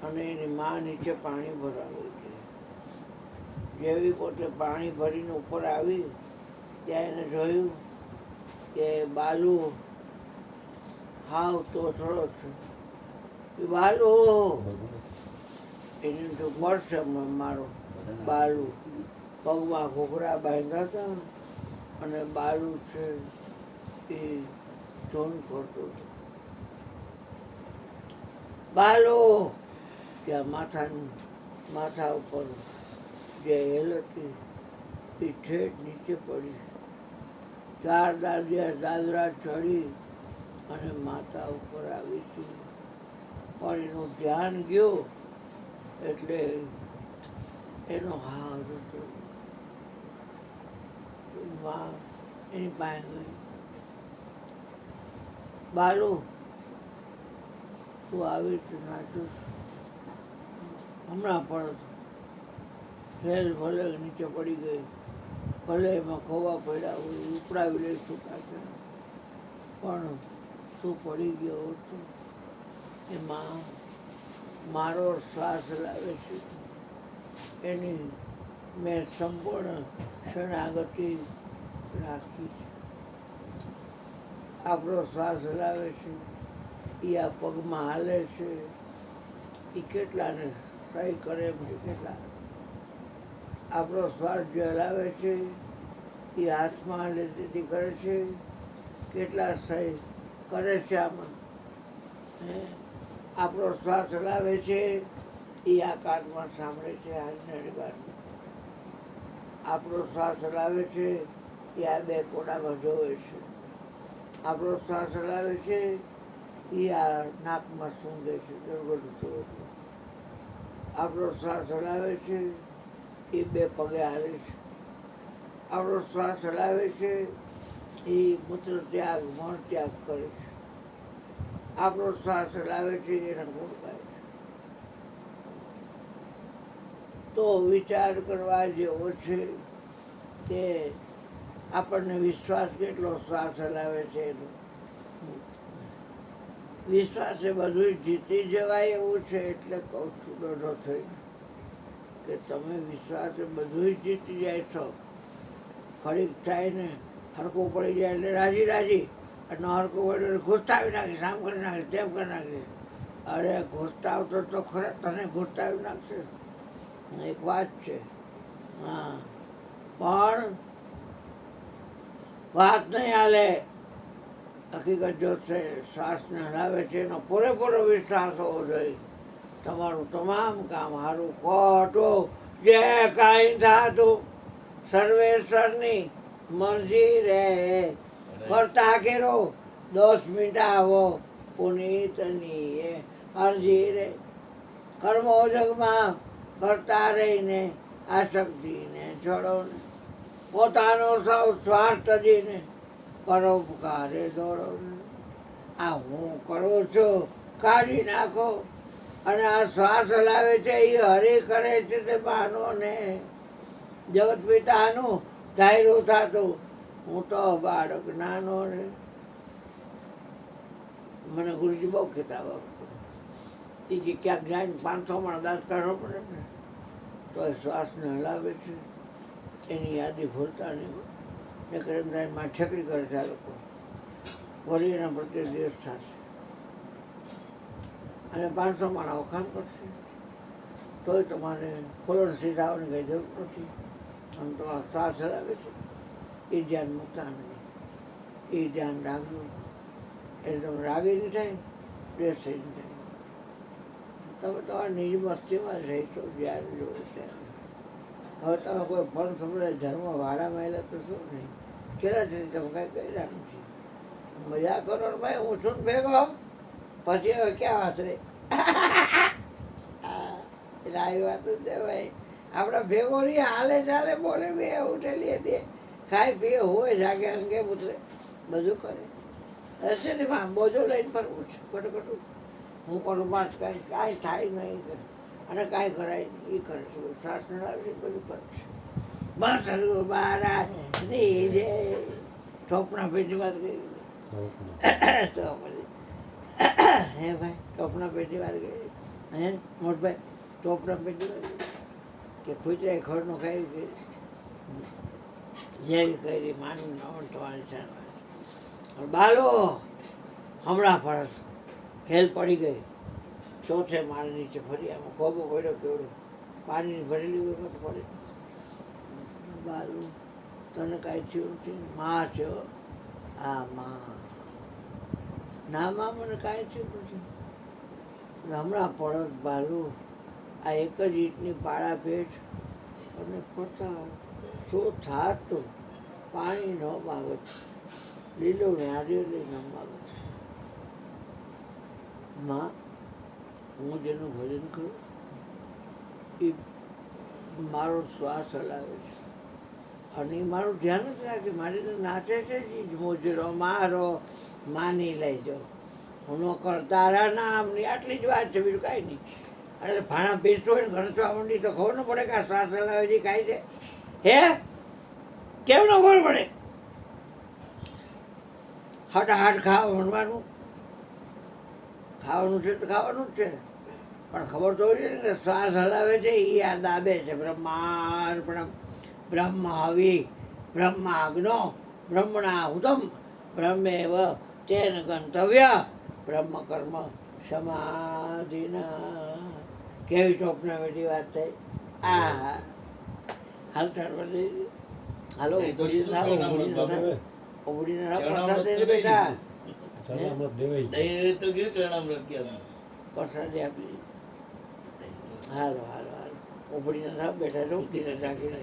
અને એની માં નીચે પાણી ભરાવે છે. જેવી પોતે પાણી ભરીને ઉપર આવી ત્યાં એને જોયું કે બાલુ હાવ તોછડો છે. બાલુ એને તો મળશે મારો બાલુ. પગમાં ઘૂઘરા બાંધ્યા હતા અને બાલુ છે એ ધૂન કરતો હતો. બાલુ ત્યાં માથા ઉપર જે હેલ હતી એ ઠેઠ નીચે પડી. 4 દાદરા ચડી અને માથા ઉપર આવી હતી. પણ એનું ધ્યાન ગયું એટલે એનો હાથ હતો. એની પાસે ગઈ, બાલુ તું આવી રીતે નાચું હમણાં પણ હેલ ભલે નીચે પડી ગઈ, ભલે એમાં ખોવા પડ્યા હોય ઉપડાવી લઈશું કાંઈ, પણ તું પડી ગયો હતો એમાં મારો શ્વાસ લાવે છે એની મેં સંપૂર્ણ શરણાગતિ રાખી છે. આપણો શ્વાસ લાવે છે એ આ પગમાં હાલે છે એ કેટલાને સહી કરે એમ છે. કેટલા આપણો શ્વાસ જે હલાવે છે એ હાથમાં હાલે તેથી કરે છે. કેટલા સહી કરે છે આમાં. આપણો શ્વાસ હલાવે છે એ આ કાનમાં સાંભળે છે. આજની વાતમાં આપણો શ્વાસ હલાવે છે એ આ 2 કોડામાં જોવે છે. આપણો શ્વાસ હલાવે છે એ આ નાકમાં સૂંઘે છે. આપણો શ્વાસ હલાવે છે એ 2 પગે હાલે છે. આપણો શ્વાસ હલાવે છે એ મૂત્ર ત્યાગ મળ ત્યાગ કરે છે. આપણો શ્વાસ હલાવે છે એના ગુણ ગાય છે. તો વિચાર કરવા જેવો છે કે આપણને વિશ્વાસ કેટલો શ્વાસ હલાવે છે એનો. વિશ્વાસે બધું જીતી જવાય એવું છે. એટલે કહું છું દોઢો થઈ કે તમે વિશ્વાસે બધું જીતી જાય છો. ફરીક થાય ને હરકું પડી જાય એટલે રાજી અને હરકું પડે ઘૂસતાવી નાખીશ, આમ કરી નાખીશ, તેમ કરી નાખીશ. અરે ઘૂસતાવતો તો ખરા, તને ઘૂસતાવી નાખશે. એક વાત છે. હા, પણ વાત નહીં હાલે. હકીકત જો છે શ્વાસને હલાવે છે એનો પૂરેપૂરો વિશ્વાસ હોવો જોઈએ. તમારું તમામ કામ સારું ખોટું જે કાંઈ થાતું સર્વેશ્વરની મરજી રે. કરતા કેરો 10 મિનિટ આવો પુનિતની અરજી રે. કર્મોજગમાં કરતા રહીને આસક્તિને છોડો ને. પોતાનો સૌ સ્વાર્થ તજીને પરોપકારે દોડો ને. આ હું કરું છું કાઢી નાખો. અને આ શ્વાસ હલાવે છે એ હરિ કરે છે તે માનો ને. જગત પિતાનું ધાર્યું થતું હું તો બાળક નાનો રે. મને ગુરુજી બહુ કહેતા એ કે ક્યાંક જાય 500 માણસ દાસ કરવો પડે ને તો એ શ્વાસને હલાવે છે એની યાદી ભૂલતા નહીં. એક માં ઠેકડી કરે છે આ લોકો. વળી એના પ્રત્યે દેશ થશે અને 500 માણસ કામ કરશે તોય તમારે ફોલોર સીટ આવવાની કંઈ જરૂર નથી. આમ તો આ શ્વાસ હલાવે છે એ ધ્યાન મૂકતા નથી. એ ધ્યાન રાખજો એટલે તમે રાગી નહીં થાય, દ્વેષ નહીં થાય. તમે તમારા નિજ મસ્તીમાં જ રહીશો જ્યારે જોવો ત્યારે. હવે તમે કોઈ ફોન સંભળાય ધર્મ વાળા મહિલા તો શું નહીં. છેલ્લાથી તમે કાંઈ કર્યા નથી. મજા કરો ને ભાઈ, હું છું ભેગો પછી હવે ક્યાં વાત રે. એટલે આવી વાત જ છે ભાઈ. આપણે ભેગો રહીએ હાલે ચાલે બોલે બે ઉઠેલી દે ખાઈ પીએ હોય જાગે અંગે ઉતરે બધું કરે. હશે ને માં બોજો લઈને ફરવું છે ખોટું ખોટું. હું કરું માસ કાંઈ થાય નહીં અને કાંઈ કરાય નહીં. એ કરે છે શ્વાસ ન લાવે બધું કરે છે. બસ મહારાજ ની જે ચોપના પેટી વાત કરી તો પછી હે ભાઈ ચોપના પેટી વાત કરી હે મોટભાઈ ચોપડા પેટી કે ખુચરાય ખડનો ખાઈ કે જેવી કરી માનવી નવન થવાની છે બાલો હમણાં પડે હેલ પડી ગઈ ચોથે માળ નીચે ફરી આમાં ખોબો પડ્યો કેવડો પાણીની ભરેલી હોય તો પડે બાલું તને કાંઈ થયું નથી માં છે હા માં ના માં મને કાંઈ થયું નથી હમણાં પડત બાલું આ એક જ ઈંટની પાળા પેટ અને પતા શું થાત તો પાણી ન માગત લીલો નારિયેળ ન માગત માં હું જેનું ભજન કરું એ મારો શ્વાસ હલાવે છે અને એ મારું ધ્યાન જ રાખે મારી તો નાચે છે જ મોજરો મારો માની લેજો હું ન કર તારા નામની આટલી જ વાત છે બીજું કાંઈ નહીં અને ભાણા બેસતો હોય ને ગણતવા માંડી તો ખબર ન પડે કે આ શ્વાસ હલાવે છે કાંઈ છે હે કેમ ન ખબર પડે હટાહટ ખાવા ભણવાનું ખાવાનું છે તો ખાવાનું જ છે પણ ખબર તો હોય ને કે શ્વાસ હલાવે છે એ યાદ આવે છે બ્રહ્માર્પણમ બ્રહ્મ હવિ બ્રહ્માગ્નો બ્રહ્મણા હુતમ બ્રહ્મેવ તેન ગંતવ્ય બ્રહ્મ કર્મ સમાધિના કેવી ટોપના બેટી વાત થઈ આ હાલ બધી હાલો ઉભડીને બેટા પ્રસાદી આપી હાલો હાલો હાલો ઉભડીને બેઠા રહું રાખીને